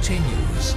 continues.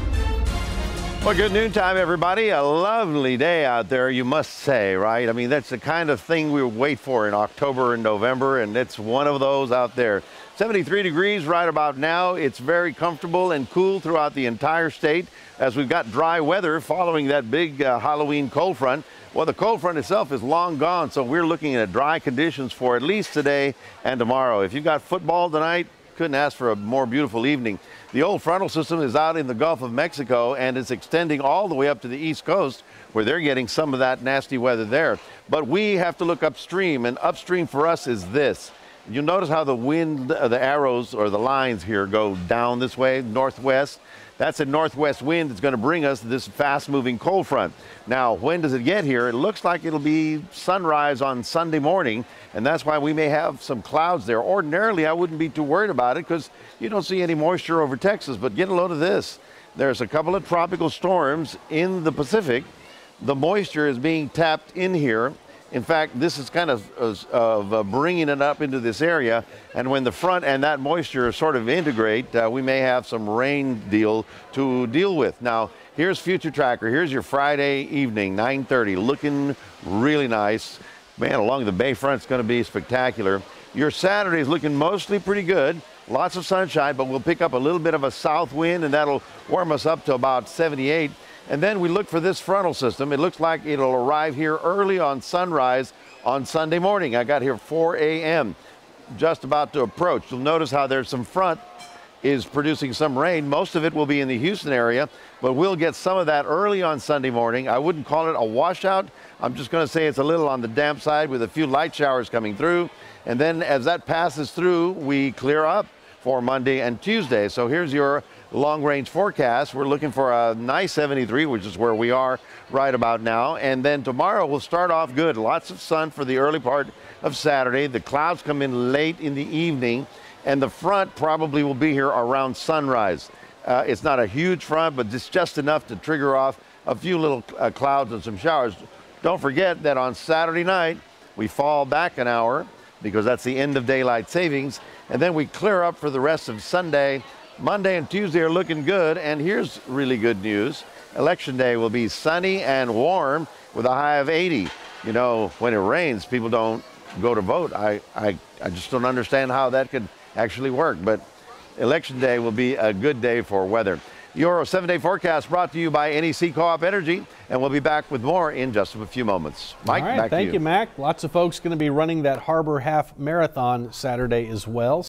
Well, good noontime, everybody. A lovely day out there, you must say, right? I mean, that's the kind of thing we wait for in October and November, and it's one of those out there. 73 degrees right about now. It's very comfortable and cool throughout the entire state as we've got dry weather following that big Halloween cold front. Well, the cold front itself is long gone, so we're looking at dry conditions for at least today and tomorrow. If you've got football tonight, couldn't ask for a more beautiful evening. The old frontal system is out in the Gulf of Mexico and it's extending all the way up to the East Coast where they're getting some of that nasty weather there. But we have to look upstream, and upstream for us is this. You'll notice how the wind, the arrows or the lines here go down this way, northwest. That's a northwest wind that's going to bring us this fast-moving cold front. Now, when does it get here? It looks like it'll be sunrise on Sunday morning, and that's why we may have some clouds there. Ordinarily, I wouldn't be too worried about it because you don't see any moisture over Texas, but get a load of this. There's a couple of tropical storms in the Pacific. The moisture is being tapped in here. In fact, this is kind of bringing it up into this area, and when the front and that moisture sort of integrate, we may have some rain to deal with. Now, here's Future Tracker. Here's your Friday evening, 9:30, looking really nice. Man, along the Bayfront, it's going to be spectacular. Your Saturday is looking mostly pretty good. Lots of sunshine, but we'll pick up a little bit of a south wind, and that'll warm us up to about 78. And then we look for this frontal system. It looks like it'll arrive here early on sunrise on Sunday morning. I got here 4 a.m., just about to approach. You'll notice how there's some front is producing some rain. Most of it will be in the Houston area, but we'll get some of that early on Sunday morning. I wouldn't call it a washout. I'm just going to say it's a little on the damp side with a few light showers coming through. And then as that passes through, we clear up for Monday and Tuesday. So here's your long-range forecast. We're looking for a nice 73, which is where we are right about now. And then tomorrow we'll start off good. Lots of sun for the early part of Saturday. The clouds come in late in the evening, and the front probably will be here around sunrise. It's not a huge front, but it's just enough to trigger off a few little clouds and some showers. Don't forget that on Saturday night, we fall back an hour because that's the end of daylight savings, and then we clear up for the rest of Sunday. Monday and Tuesday are looking good, and here's really good news. Election Day will be sunny and warm with a high of 80. You know, when it rains, people don't go to vote. I just don't understand how that could actually work, but Election Day will be a good day for weather. Your 7-day forecast brought to you by NEC Co-op Energy, and we'll be back with more in just a few moments. Mike, all right, back to you. Thank you, Mac. Lots of folks going to be running that Harbor Half Marathon Saturday as well.